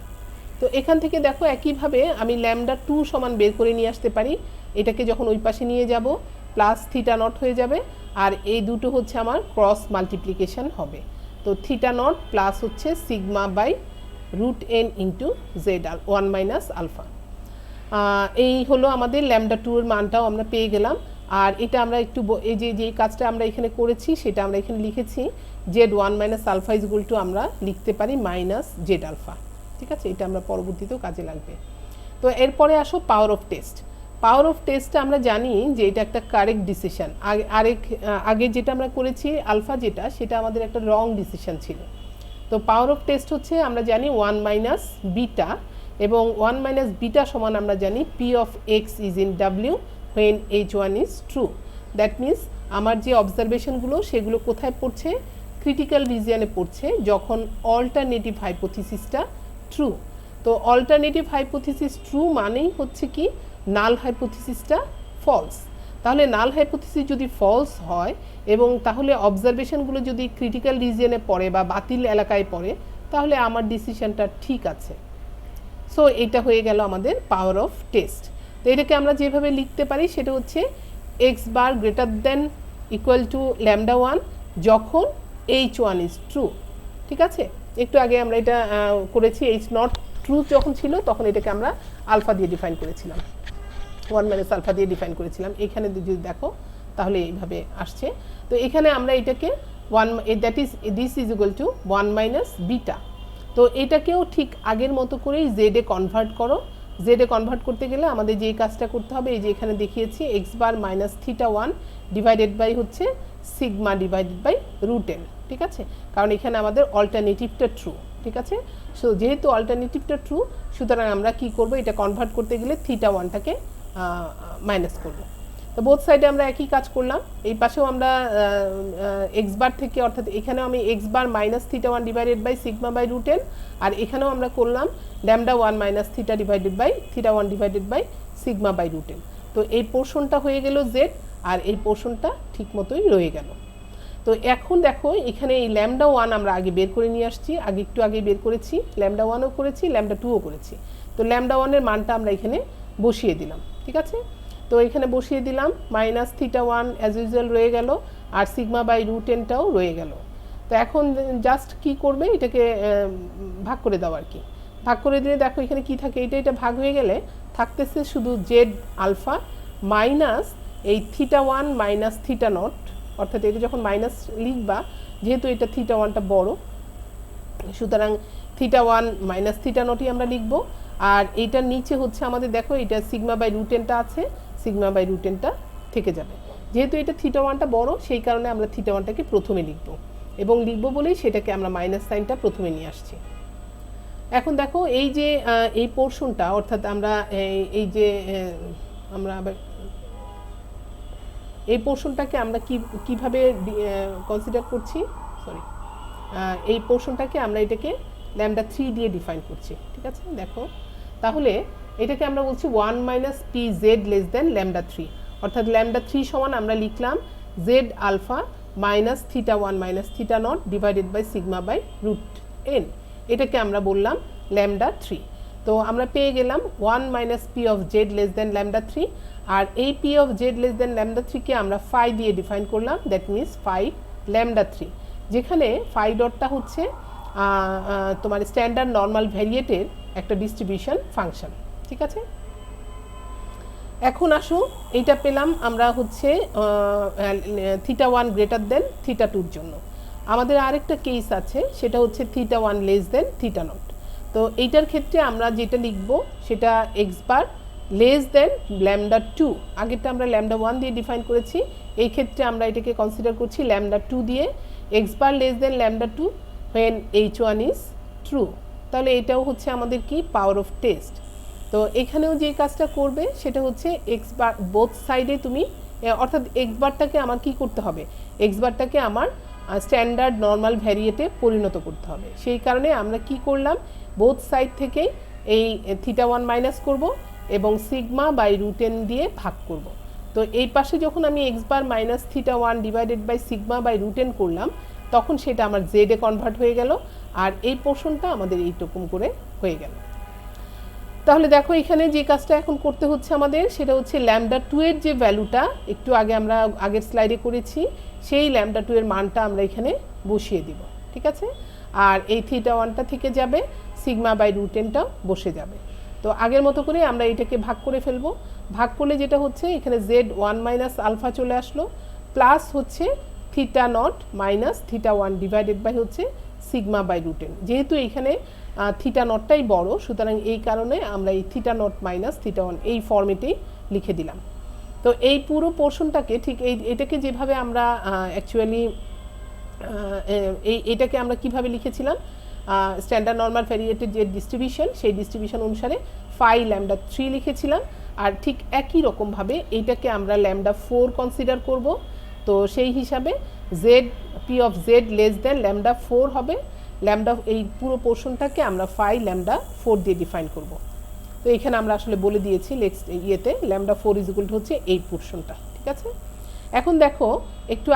তো এখান থেকে দেখো একইভাবে আমি ল্যামডা 2 সমান বের করে নিয়ে আসতে পারি, এটাকে যখন ওই পাশে নিয়ে যাব প্লাস থিটা নট হয়ে যাবে, আর এই দুটো হচ্ছে আমার ক্রস মাল্টিপ্লিকেশন হবে। তো থিটা নট প্লাস হচ্ছে sigma by root n into z 1 minus alpha. এই হলো আমাদের ল্যামডা 2 এর মানটাও আমরা পেয়ে গেলাম। আর এটা আমরা একটু এই যে কাজটা আমরা এখানে করেছি সেটা আমরা এখানে লিখেছি z 1 minus alpha is equal to আমরা লিখতে পারি মাইনাস জেড আলফা। ঠিক আছে, এটা আমরা পরবর্তীতেও কাজে লাগবে। তো এরপরে আসো power of test. Power of টেস্টটা আমরা জানি যে এটা একটা কারেক্ট ডিসিশন। আগে যেটা আমরা করেছি আলফা যেটা, সেটা আমাদের একটা রং ডিসিশন ছিল। তো পাওয়ার অফ টেস্ট হচ্ছে আমরা জানি 1 মাইনাস বিটা, এবং 1 মাইনাস বিটা সমান আমরা জানি P of x is in W when H1 is true. That means আমার যে অবজারভেশনগুলো সেগুলো কোথায় পড়ছে, ক্রিটিক্যাল রিজিয়নে পড়ছে যখন অল্টারনেটিভ হাইপোথিসিসটা ট্রু। তো অল্টারনেটিভ হাইপোথিসিস ট্রু মানেই হচ্ছে কি নাল হাইপোথিসিসটা ফলস। তাহলে নাল হাইপোথিসিস যদি ফলস হয় এবং তাহলে অবজারভেশনগুলো যদি ক্রিটিক্যাল রিজিয়নে পড়ে বা বাতিল এলাকায় পড়ে, তাহলে আমার ডিসিশনটা ঠিক আছে। সো এটা হয়ে গেল আমাদের পাওয়ার অফ টেস্ট। তো এটাকে আমরা যেভাবে লিখতে পারি সেটা হচ্ছে x bar greater than equal to lambda 1 যখন H1 ইজ ট্রু। ঠিক আছে, একটু আগে আমরা এটা করেছি, H নট ট্রু যখন ছিল তখন এটাকে আমরা আলফা দিয়ে ডিফাইন করেছিলাম, 1 মাইনাস আলফা দিয়ে ডিফাইন করেছিলাম। এখানে যদি দেখো তাহলে এইভাবে আসছে। তো এখানে আমরা এটাকে that is this is equal to 1 minus beta. তো এটাকেও ঠিক আগের মতো করেই জেডে কনভার্ট করো। জেডে কনভার্ট করতে গেলে আমাদের যেই কাজটা করতে হবে, এই যে এখানে দেখিয়েছি x bar minus theta 1 divided by হচ্ছে sigma divided by root n. ঠিক আছে, কারণ এখানে আমাদের অল্টারনেটিভটা ট্রু। ঠিক আছে, সো যেহেতু অল্টারনেটিভটা ট্রু, সুতরাং আমরা কি করব, এটা কনভার্ট করতে গেলে থিটা 1টাকে মাইনাস করব। তো বোথ সাইডে আমরা একই কাজ করলাম। এই পাশেও আমরা এক্স বার থেকে, অর্থাৎ এখানেও আমি x bar minus theta 1 divided by sigma by root n, আর এখানেও আমরা করলাম lambda 1 minus theta divided by theta 1 divided by sigma by root n. তো এই পোর্শনটা হয়ে গেল জেড, আর এই পোর্শনটা ঠিক মতোই রয়ে গেল। তো এখন দেখো এখানে এই ল্যামডা 1 আমরা আগে বের করে নিয়ে আসছি, একটু আগে বের করেছি, ল্যামডা 1ও করেছি, ল্যামডা 2ও করেছি। তো ল্যামডা 1 এর মানটা আমরা এখানে বসিয়ে দিলাম। ঠিক আছে, তো এখানে বসিয়ে দিলাম মাইনাস থিটা 1 অ্যাজ ইউজুয়াল রয়ে গেল, আর সিগমা বাই রুট এনটাও রয়ে গেল। এখন জাস্ট কি করবে, এটাকে ভাগ করে দাও আর কি। ভাগ করে দিলে দেখো এখানে কি থাকে, এটা ভাগ হয়ে গেলে থাকতেছে শুধু জেড আলফা মাইনাস এই theta one minus theta naught, অর্থাৎ এটা যখন মাইনাস লিখবা যেহেতু এটা থিটা ওয়ানটা বড়, সুতরাং থিটা ওয়ান মাইনাস থিটা নটই আমরা লিখব। আর এইটার নিচে হচ্ছে আমাদের দেখো এটা সিগমা বাই রুট টেনটা আছে, সিগমা বাই রুট টেনটা থেকে যাবে। যেহেতু এটা থিটা ওয়ানটা বড় সেই কারণে আমরা থিটা ওয়ানটাকে প্রথমে লিখব, এবং লিখব বলেই সেটাকে আমরা মাইনাস সাইনটা প্রথমে নিয়ে আসছি। এখন দেখো এই যে এই পোর্শনটা, অর্থাৎ আমরা এই যে আমরা আবার এই পোর্শনটাকে আমরা কিভাবে কনসিডার করছি, সরি এই পোর্শনটাকে আমরা এটাকে ল্যামডা 3 দিয়ে ডিফাইন করছি, ঠিক আছে। দেখো তাহলে এটাকে আমরা বলছি 1 minus p z less than lambda 3, অর্থাৎ ল্যামডা 3 সমান আমরা লিখলাম z alpha minus theta one minus theta naught divided by sigma by root n, এটাকে আমরা বললাম ল্যামডা 3। তো আমরা পেয়ে গেলাম 1 minus p of z less than lambda 3, আর এই p of z less than lambda 3কে আমরা ফাই দিয়ে ডিফাইন করলাম, দ্যাট মিনস ফাই ল্যামডা 3, যেখানে ফাই ডটটা হচ্ছে তোমার স্ট্যান্ডার্ড নর্মাল ভ্যারিয়েটের একটা ডিস্ট্রিবিউশন ফাংশন, ঠিক আছে। এখন আসো এইটা পেলাম আমরা হচ্ছে theta one greater than theta টুর জন্য। আমাদের আরেকটা কেস আছে, সেটা হচ্ছে theta one less than theta naught. তো এইটার ক্ষেত্রে আমরা যেটা লিখব সেটা x bar less than lambda 2, আগেরটা আমরা ল্যামডা 1 দিয়ে ডিফাইন করেছি, এই ক্ষেত্রে আমরা এটাকে কনসিডার করছি ল্যামডা 2 দিয়ে, x bar less than lambda 2 when h1 is true। তাহলে এটাও হচ্ছে আমাদের কি পাওয়ার অফ টেস্ট। তো এখানেও যে কাজটা করবে সেটা হচ্ছে এক্স বার বোথ সাইডে তুমি, অর্থাৎ এক্স বারটাকে আমার কি করতে হবে, এক্স বারটাকে আমার স্ট্যান্ডার্ড নর্মাল ভ্যারিয়েটে পরিণত করতে হবে। সেই কারণে আমরা কি করলাম, বোথ সাইড থেকে এই থিটা ওয়ান মাইনাস করব এবং সিগমা বাই রুট এন দিয়ে ভাগ করব। তো এই পাশে যখন আমি x bar minus theta one divided by sigma by root n করলাম, তখন সেটা আমার জেডে কনভার্ট হয়ে গেল, আর এই পোর্শনটা আমাদের এইরকম করে হয়ে গেল। তাহলে দেখো এখানে যে কাজটা এখন করতে হচ্ছে আমাদের, সেটা হচ্ছে ল্যামডা 2 এর যে ভ্যালুটা একটু আগে আমরা আগের স্লাইডে করেছি, সেই ল্যামডা 2 এর মানটা আমরা এখানে বসিয়ে দিব, ঠিক আছে। আর এই থিটা ওয়ানটা থেকে যাবে, সিগমা বাই রুট এনটাও বসে যাবে। তো আগের মতো করে আমরা এটাকে ভাগ করে ফেলবো। ভাগ করলে যেটা হচ্ছে এখানে জেড 1 মাইনাস আলফা চলে আসলো, প্লাস হচ্ছে theta naught minus theta one divided by হচ্ছে সিগমা বাই রুট এন। যেহেতু এইখানে থিটা নটটাই বড়, সুতরাং এই কারণে আমরা এই theta naught minus theta one এই ফর্মেটেই লিখে দিলাম। তো এই পুরো পোর্শনটাকে ঠিক এটাকে যেভাবে আমরা অ্যাকচুয়ালি এটাকে আমরা কিভাবে লিখেছিলাম, স্ট্যান্ডার্ড নর্মাল ভ্যারিয়েটের যে ডিস্ট্রিবিউশন, সেই ডিস্ট্রিবিউশন অনুসারে ফাই ল্যামডা 3 লিখেছিলাম। আর ঠিক একই রকমভাবে এইটাকে আমরা ল্যামডা 4 কনসিডার করব। তো সেই হিসাবে Z P of z less than lambda 4 হবে। ল্যামডা এই পুরো পোর্শনটাকে আমরা ফাই ল্যামডা 4 দিয়ে ডিফাইন করব। তো এখানে আমরা আসলে বলে দিয়েছি নেক্সট ইয়েতে ল্যামডা 4 ইজ ইকুয়াল টু হচ্ছে এই পোর্শনটা, ঠিক আছে। এখন দেখো একটু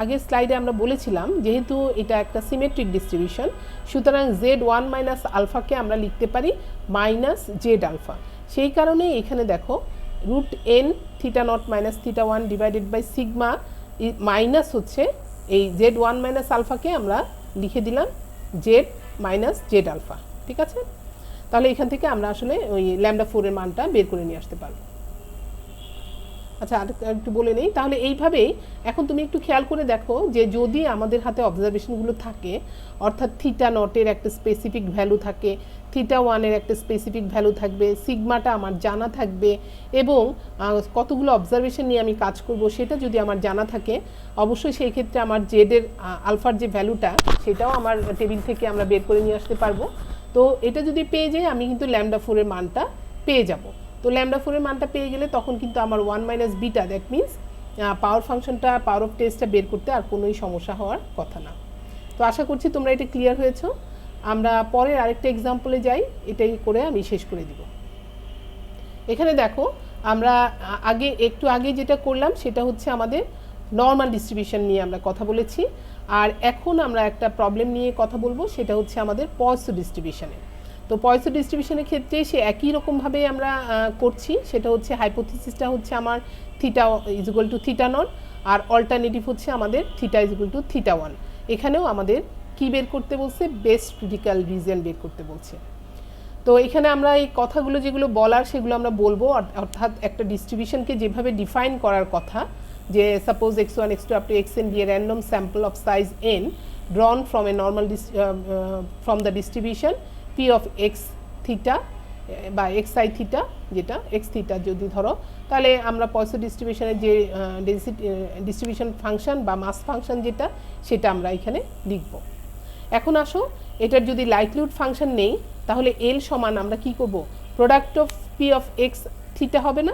আগের স্লাইডে আমরা বলেছিলাম যেহেতু এটা একটা সিমেট্রিক ডিস্ট্রিবিউশন, সুতরাং জেড 1 মাইনাস আলফাকে আমরা লিখতে পারি মাইনাস জেড আলফা। সেই কারণে এখানে দেখো root n theta naught minus theta one divided by sigma minus হচ্ছে এই জেড 1 মাইনাস আলফাকে আমরা লিখে দিলাম জেড মাইনাস জেড আলফা, ঠিক আছে। তাহলে এখান থেকে আমরা আসলে ওই ল্যামডা 4 এর মানটা বের করে নিয়ে আসতে পারবো। আচ্ছা আর একটু বলে নেই, তাহলে এইভাবেই এখন তুমি একটু খেয়াল করে দেখো যে যদি আমাদের হাতে অবজারভেশনগুলো থাকে, অর্থাৎ থিটা নটের একটা স্পেসিফিক ভ্যালু থাকে, থিটা ওয়ানের একটা স্পেসিফিক ভ্যালু থাকবে, সিগমাটা আমার জানা থাকবে এবং কতগুলো অবজারভেশন নিয়ে আমি কাজ করব সেটা যদি আমার জানা থাকে, অবশ্যই সেই ক্ষেত্রে আমার জেডের আলফার যে ভ্যালুটা সেটাও আমার টেবিল থেকে আমরা বের করে নিয়ে আসতে পারবো। তো এটা যদি পেয়ে যাই আমি কিন্তু ল্যামডা 4 এর মানটা পেয়ে যাব। তো ল্যামডা 4 এর মানটা পেয়ে গেলে তখন কিন্তু আমার 1 মাইনাস বিটা, দ্যাট মিনস পাওয়ার ফাংশনটা পাওয়ার অফ টেস্টটা বের করতে আর কোনোই সমস্যা হওয়ার কথা না। তো আশা করছি তোমরা এটা ক্লিয়ার হয়েছো। আমরা পরের আরেকটা এক্সাম্পলে যাই, এটাই করে আমি শেষ করে দিব। এখানে দেখো আমরা একটু আগে যেটা করলাম সেটা হচ্ছে আমাদের নর্মাল ডিস্ট্রিবিউশন নিয়ে আমরা কথা বলেছি, আর এখন আমরা একটা প্রবলেম নিয়ে কথা বলবো, সেটা হচ্ছে আমাদের পয়সো ডিস্ট্রিবিউশনের। তো পয়সো ডিস্ট্রিবিউশনের ক্ষেত্রে সে একই রকমভাবে আমরা করছি, সেটা হচ্ছে হাইপোথিসিসটা হচ্ছে আমার theta is equal to theta naught, আর অল্টারনেটিভ হচ্ছে আমাদের theta is equal to theta one. এখানেও আমাদের কি বের করতে বলছে, বেস্ট ক্রিটিক্যাল রিজিয়ন বের করতে বলছে। তো এখানে আমরা এই কথাগুলো যেগুলো বলার সেগুলো আমরা বলবো, অর্থাৎ একটা ডিস্ট্রিবিউশনকে যেভাবে ডিফাইন করার কথা, যে suppose x1 x2 up to xn be a random sample of size n drawn from a normal from the distribution p of x theta বা xi theta, যেটা x theta যদি ধরো, তাহলে আমরা পয়সন ডিস্ট্রিবিউশনের যে ডেনসিটি ডিস্ট্রিবিউশন ফাংশন বা মাস function যেটা, সেটা আমরা এখানে লিখব। এখন আসো, এটার যদি লাইকলিহুড ফাংশন নেই, তাহলে এল সমান আমরা কি করব, product of P of x theta হবে না?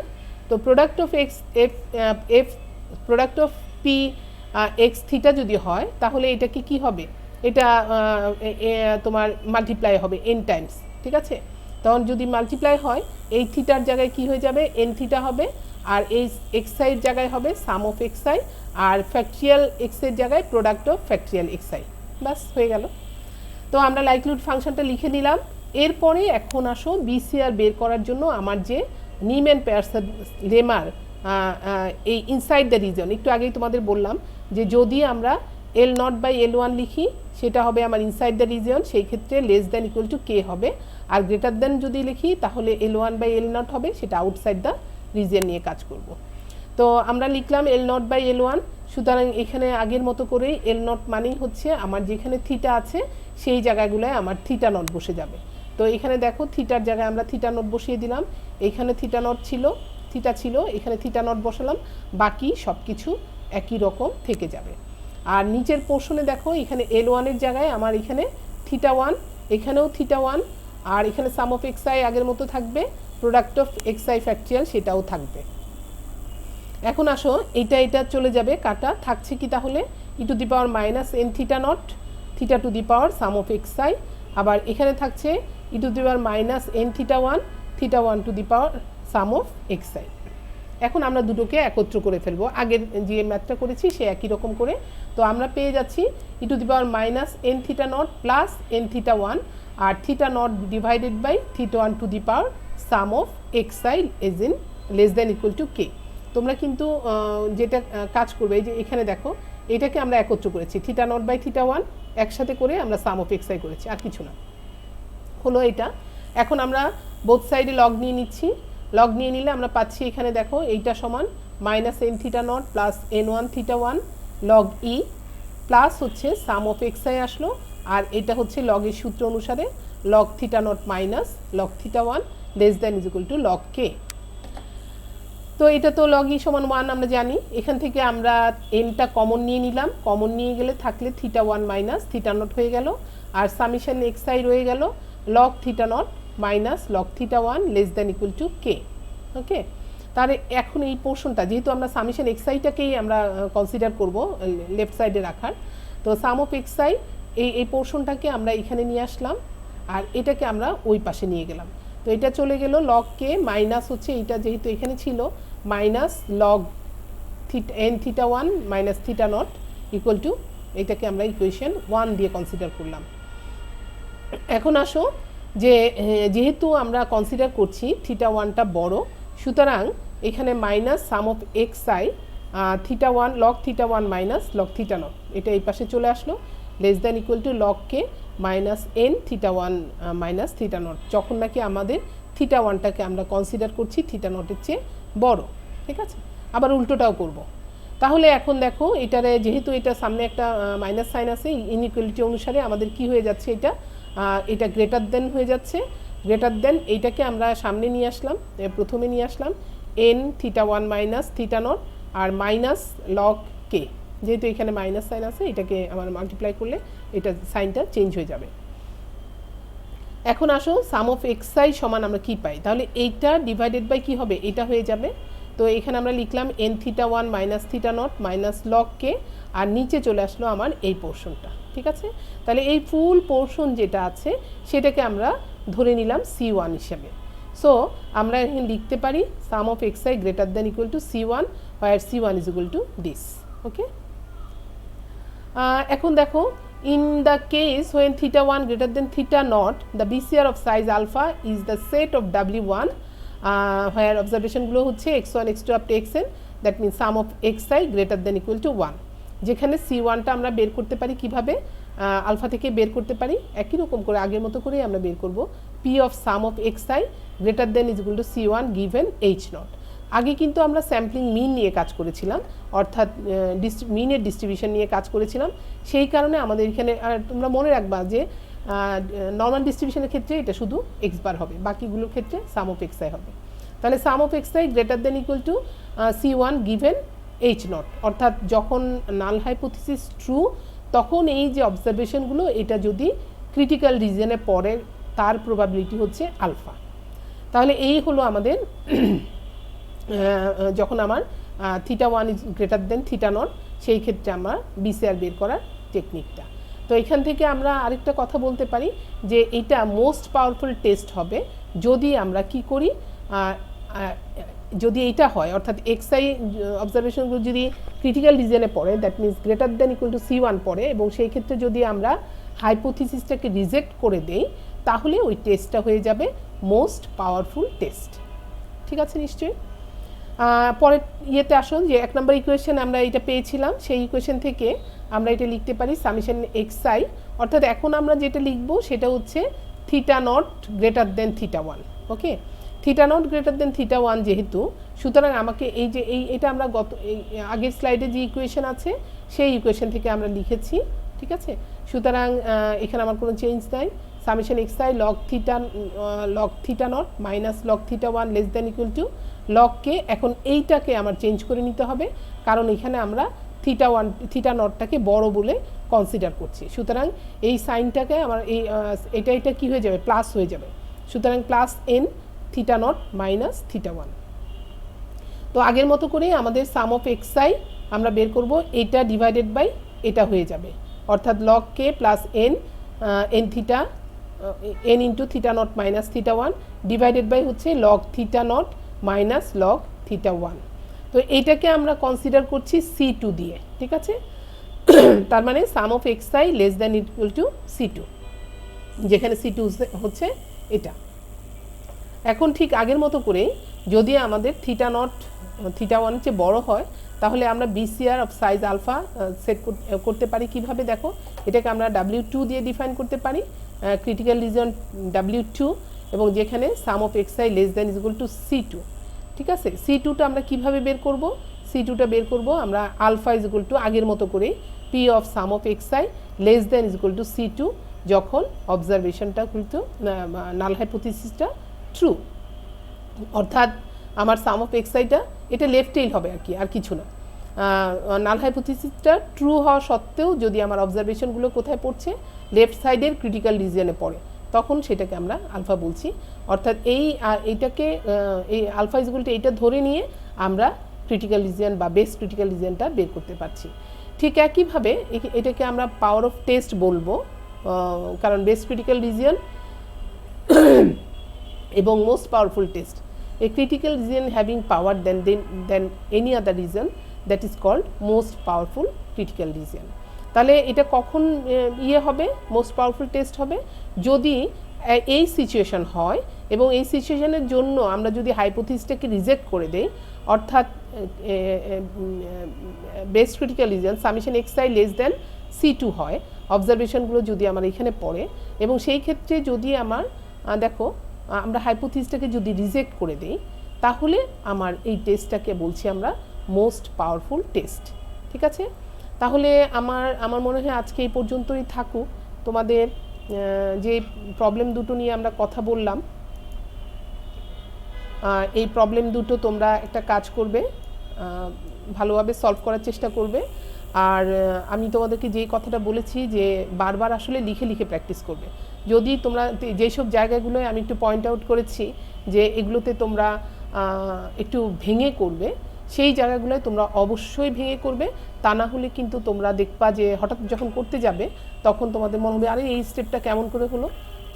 তো product of x F product of P x theta যদি হয়, তাহলে এটাকে কি হবে, এটা তোমার মাল্টিপ্লাই হবে এন টাইমস, ঠিক আছে? তখন যদি মাল্টিপ্লাই হয়, এই থিটার জায়গায় কি হয়ে যাবে, এন থিটা হবে, আর এই এক্সআইয়ের জায়গায় হবে সাম অফ এক্সআই, আর ফ্যাক্টরিয়াল এক্সের জায়গায় প্রোডাক্ট অফ ফ্যাক্টরিয়াল এক্সআই। ব্যাস হয়ে গেল। তো আমরা লাইকলিহুড ফাংশনটা লিখে নিলাম। এরপরে এখন আসো বিসিআর বের করার জন্য আমার যে নিম্যান পিয়ারসন লেমার এই ইনসাইড দ্য রিজন, একটু আগেই তোমাদের বললাম যে যদি আমরা L0/L1 লিখি, সেটা হবে আমার ইনসাইড দ্য রিজন, সেই ক্ষেত্রে লেস দ্যান ইকুয়াল টু কে হবে, আর গ্রেটার দ্যান যদি লিখি তাহলে L1/L0 হবে, সেটা আউটসাইড দ্য রিজন নিয়ে কাজ করব। তো আমরা লিখলাম L0/L1, সুতরাং এখানে আগের মতো করেই L0 মানেই হচ্ছে আমার যেখানে থিটা আছে সেই জায়গাগুলোয় আমার থিটা নট বসে যাবে। তো এখানে দেখো থিটার জায়গায় আমরা থিটা নট বসিয়ে দিলাম, এইখানে থিটা নট ছিল, থিটা ছিল, এখানে থিটা নট বসালাম, বাকি সব কিছু একই রকম থেকে যাবে। আর নিচের পোর্শনে দেখো এখানে L1-এর জায়গায় আমার এখানে থিটা 1, এখানেও থিটা 1, আর এখানে সাম অফ এক্সআই আগের মতো থাকবে, প্রোডাক্ট অফ এক্সআই ফ্যাক্টরিয়াল সেটাও থাকবে। এখন আসো, এটা চলে যাবে কাটা, থাকছে কি তাহলে e to the power minus n theta naught, theta to the power sum of x i, আবার এখানে থাকছে e to the power minus n theta 1, theta 1 to the power sum of x i. এখন আমরা দুটোকে একত্র করে ফেলবো, আগের যে ম্যাথটা করেছি সে একই রকম করে। তো আমরা পেয়ে যাচ্ছি e to the power minus n theta naught plus n theta 1, আর theta naught divided by theta 1 to the power sum of x i is in less than equal to k. তোমরা কিন্তু যেটা কাজ করবে, এই যে এখানে দেখো এটাকে আমরা একত্র করেছি, থিটা নট বাই থিটা 1 একসাথে করে আমরা সাম অফ এক্সআই করেছি, আর কিছু না, হলো এটা। এখন আমরা বোথ সাইডে লগ নিয়ে নিচ্ছি, লগ নিয়ে নিলে আমরা পাচ্ছি এখানে দেখো এইটা সমান minus n theta naught plus N 1 theta 1 log ই, প্লাস হচ্ছে সাম অফ এক্সআই আসলো, আর এটা হচ্ছে লগের সূত্র অনুসারে log theta naught minus log theta 1 less than is equal to log k. তো এটা তো লগ ই সমান 1 আমরা জানি, এখান থেকে আমরা এনটা কমন নিয়ে নিলাম, কমন নিয়ে গেলে থাকলে থিটা 1 মাইনাস থিটা নট হয়ে গেল, আর সামিশন এক্সআই রয়ে গেল log theta naught minus log theta 1 less than equal to k. Okay, তাহলে এখন এই পোর্শনটা যেহেতু আমরা সামিশন এক্সআইটাকেই আমরা কনসিডার করব লেফট সাইডে রাখার, তো সাম অফ এক্সআই এই পোর্শনটাকে আমরা এখানে নিয়ে আসলাম, আর এটাকে আমরা ওই পাশে নিয়ে গেলাম। তো এটা চলে গেল লগ কে মাইনাস হচ্ছে এটা যেহেতু এখানে ছিল minus log N theta 1 minus theta not equal to, এটাকে আমরা ইকুয়েশন 1 দিয়ে কনসিডার করলাম। এখন আসো, যে যেহেতু আমরা কনসিডার করছি থিটা 1টা বড়, সুতরাং এখানে minus some of XI theta 1 log theta 1 minus log theta not, এটা এই পাশে চলে আসলো, less than equal to log K minus n theta 1 minus theta not, যখন নাকি আমাদের থিটা 1টাকে আমরা কনসিডার করছি থিটা নটের চেয়ে বড়, ঠিক আছে? আবার উল্টোটাও করব। তাহলে এখন দেখো এটারে যেহেতু এটা সামনে একটা মাইনাস সাইন আছে, ইনইকুয়ালিটি অনুসারে আমাদের কি হয়ে যাচ্ছে, এটা গ্রেটার দেন হয়ে যাচ্ছে, গ্রেটার দেন এইটাকে আমরা সামনে নিয়ে আসলাম, প্রথমে নিয়ে আসলাম n theta 1 minus theta naught আর মাইনাস লগ কে, যেহেতু এখানে মাইনাস সাইন আছে এটাকে আমার মাল্টিপ্লাই করলে এটা সাইনটা চেঞ্জ হয়ে যাবে। এখন আসো সাম অফ এক্সআই সমান আমরা কি পাই, তাহলে এইটা ডিভাইডেড বাই কি হবে, এটা হয়ে যাবে। তো এখানে আমরা লিখলাম n theta 1 minus theta naught minus log k, আর নিচে চলে আসলো আমার এই পোর্শনটা, ঠিক আছে? তাহলে এই ফুল পোর্শন যেটা আছে সেটাকে আমরা ধরে নিলাম C1 হিসেবে। সো আমরা এখানে লিখতে পারি sum of x i greater than equal to C1, where C1 is equal to this. Okay, এখন দেখো in the case when theta 1 greater than theta naught, the BCR of size alpha is the set of W1 where observation গুলো হচ্ছে x1 x2 up to xn, that means sum of xi greater than equal to 1. যেখানে C1টা আমরা বের করতে পারি কিভাবে, alpha থেকে বের করতে পারি একই রকম করে আগের মতো করেই আমরা বের করব P of sum of xi greater than is equal to C1 given H0। আগে কিন্তু আমরা স্যাম্পলিং মিন নিয়ে কাজ করেছিলাম, অর্থাৎ মিনের ডিস্ট্রিবিউশন নিয়ে কাজ করেছিলাম। সেই কারণে আমাদের এখানে তোমরা মনে রাখবা যে নর্মাল ডিস্ট্রিবিউশনের ক্ষেত্রে এটা শুধু x বার হবে, বাকিগুলোর ক্ষেত্রে সাম অফ xi হবে। তাহলে sum of xi greater than equal to C1 given H0, অর্থাৎ যখন নাল হাইপোথিসিস ট্রু তখন এই যে অবজারভেশনগুলো এটা যদি ক্রিটিক্যাল রিজনে পড়ে তার প্রবাবিলিটি হচ্ছে আলফা। তাহলে এই হলো আমাদের যখন আমার θ1 ইজ গ্রেটার দেন θ0 সেই ক্ষেত্রে আমরা BCR বের করার টেকনিকটা। তো এখান থেকে আমরা আরেকটা কথা বলতে পারি যে এটা মোস্ট পাওয়ারফুল টেস্ট হবে যদি আমরা কি করি, যদি এইটা হয় অর্থাৎ xi অবজারভেশনগুলো যদি ক্রিটিক্যাল রিজনে পড়ে, that means greater than equal to C1 পড়ে, এবং সেই ক্ষেত্রে যদি আমরা হাইপোথিসিসটাকে রিজেক্ট করে দেই তাহলে ওই টেস্টটা হয়ে যাবে মোস্ট পাওয়ারফুল টেস্ট। ঠিক আছে নিশ্চয়ই। পরের ইয়েতে আসুন যে 1 নম্বর ইকুয়েশন আমরা এটা পেয়েছিলাম, সেই ইকুয়েশন থেকে আমরা এটা লিখতে পারি সামেশন xi, অর্থাৎ এখন আমরা যেটা লিখব সেটা হচ্ছে θ0 গ্রেটার দেন θ1। ওকে, θ0 গ্রেটার দেন θ1 যেহেতু, সুতরাং আমাকে এই যে এটা আমরা এই আগের স্লাইডে যে ইকুয়েশন আছে সেই ইকুয়েশন থেকে আমরা লিখেছি। ঠিক আছে, সুতরাং এখানে আমার কোনো চেঞ্জ নাই। Summation xi log θ0 minus log θ1 less than equal to log k। এখন এইটাকে আমার চেঞ্জ করে নিতে হবে কারণ এখানে আমরা θ0টাকে বড় বলে কনসিডার করছি, সুতরাং এই সাইনটাকে আমার এটা কি হয়ে যাবে, প্লাস হয়ে যাবে। সুতরাং প্লাস n θ0 মাইনাস θ1। তো আগের মতো করে আমাদের সাম অফ xi আমরা বের করব, এটা ডিভাইডেড বাই এটা হয়ে যাবে, অর্থাৎ log k plus n into θ0 minus θ1 divided by হচ্ছে log θ0 মাইনাস log θ1। তো এইটাকে আমরা কনসিডার করছি C2 দিয়ে। ঠিক আছে, তার মানে sum of xi less than equal to C2, যেখানে C2 হচ্ছে এটা। এখন ঠিক আগের মতো করে যদি আমাদের θ1 চেয়ে বড় হয় তাহলে আমরা BCR of size alpha set করতে পারি কিভাবে, দেখো এটাকে আমরা W2 দিয়ে ডিফাইন করতে পারি, ক্রিটিক্যাল রিজন W2, এবং যেখানে sum of xi less than is equal to C2। ঠিক আছে, C2টা আমরা কিভাবে বের করব, C2টা বের করব আমরা আলফা ইজ ইকুয়াল টু আগের মতো করে P of some of xi less than is equal to C2 যখন অবজারভেশনটা কিন্তু নাল হাইপোথিসিসটা ট্রু, অর্থাৎ আমার সাম অফ xiটা এটা লেফট টেইল হবে আর কিছু না। নাল হাইপোথিসিসটা ট্রু হওয়া সত্ত্বেও যদি আমার অবজারভেশনগুলো কোথায় পড়ছে, লেফট সাইডের ক্রিটিক্যাল রিজিয়নে পড়ে, তখন সেটাকে আমরা আলফা বলছি। অর্থাৎ এইটাকে এই আলফা ইজ ইকুয়াল টু এইটা ধরে নিয়ে আমরা ক্রিটিক্যাল রিজিয়ন বা বেস ক্রিটিক্যাল রিজিয়নটা বের করতে পারছি। ঠিক একইভাবে এটাকে আমরা পাওয়ার অফ টেস্ট বলবো, কারণ বেস ক্রিটিক্যাল রিজিয়ন এবং most powerful test, a critical region having power than any other region that is called most powerful critical region। তাহলে এটা কখন হবে, মোস্ট পাওয়ারফুল টেস্ট হবে যদি এই সিচুয়েশন হয়, এবং এই সিচুয়েশনের জন্য আমরা যদি হাইপোথিসিসটাকে রিজেক্ট করে দেই, অর্থাৎ best critical reason summation xi less than C2 হয়, অবজারভেশনগুলো যদি আমার এখানে পড়ে, এবং সেই ক্ষেত্রে যদি আমার দেখো আমরা হাইপোথিসিসটাকে যদি রিজেক্ট করে দেই তাহলে আমার এই টেস্টটাকে বলছি আমরা মোস্ট পাওয়ারফুল টেস্ট। ঠিক আছে, তাহলে আমার মনে হয় আজকে এই পর্যন্তই থাকুক। তোমাদের যে প্রবলেম দুটো নিয়ে আমরা কথা বললাম, এই প্রবলেম দুটো তোমরা একটা কাজ করবে, ভালোভাবে সলভ করার চেষ্টা করবে। আর আমি তোমাদেরকে যেই কথাটা বলেছি যে বারবার আসলে লিখে লিখে প্র্যাকটিস করবে। যদি তোমরা যেসব জায়গাগুলোয় আমি একটু পয়েন্ট আউট করেছি যে এগুলোতে তোমরা একটু ভেঙে করবে, সেই জায়গাগুলোয় তোমরা অবশ্যই ভেঙে করবে, তা না হলে কিন্তু তোমরা দেখবা যে হঠাৎ যখন করতে যাবে তখন তোমাদের মনে হবে আরে এই স্টেপটা কেমন করে হলো।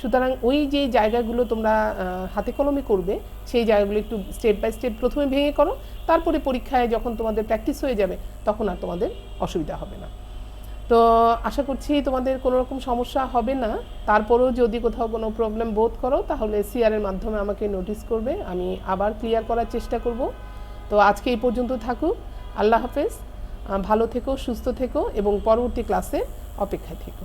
সুতরাং ওই যে জায়গাগুলো তোমরা হাতে কলমে করবে সেই জায়গাগুলো একটু স্টেপ বাই স্টেপ প্রথমে ভেঙে করো, তারপরে পরীক্ষায় যখন তোমাদের প্র্যাকটিস হয়ে যাবে তখন আর তোমাদের অসুবিধা হবে না। তো আশা করছি তোমাদের কোনো রকম সমস্যা হবে না। তারপরেও যদি কোথাও কোনো প্রবলেম বোধ করো তাহলে সিআরের মাধ্যমে আমাকে নোটিস করবে, আমি আবার ক্লিয়ার করার চেষ্টা করব। তো আজকে এই পর্যন্ত থাকুক, আল্লাহ হাফেজ। ভালো থেকো, সুস্থ থেকো এবং পরবর্তী ক্লাসে অপেক্ষায় থেকো।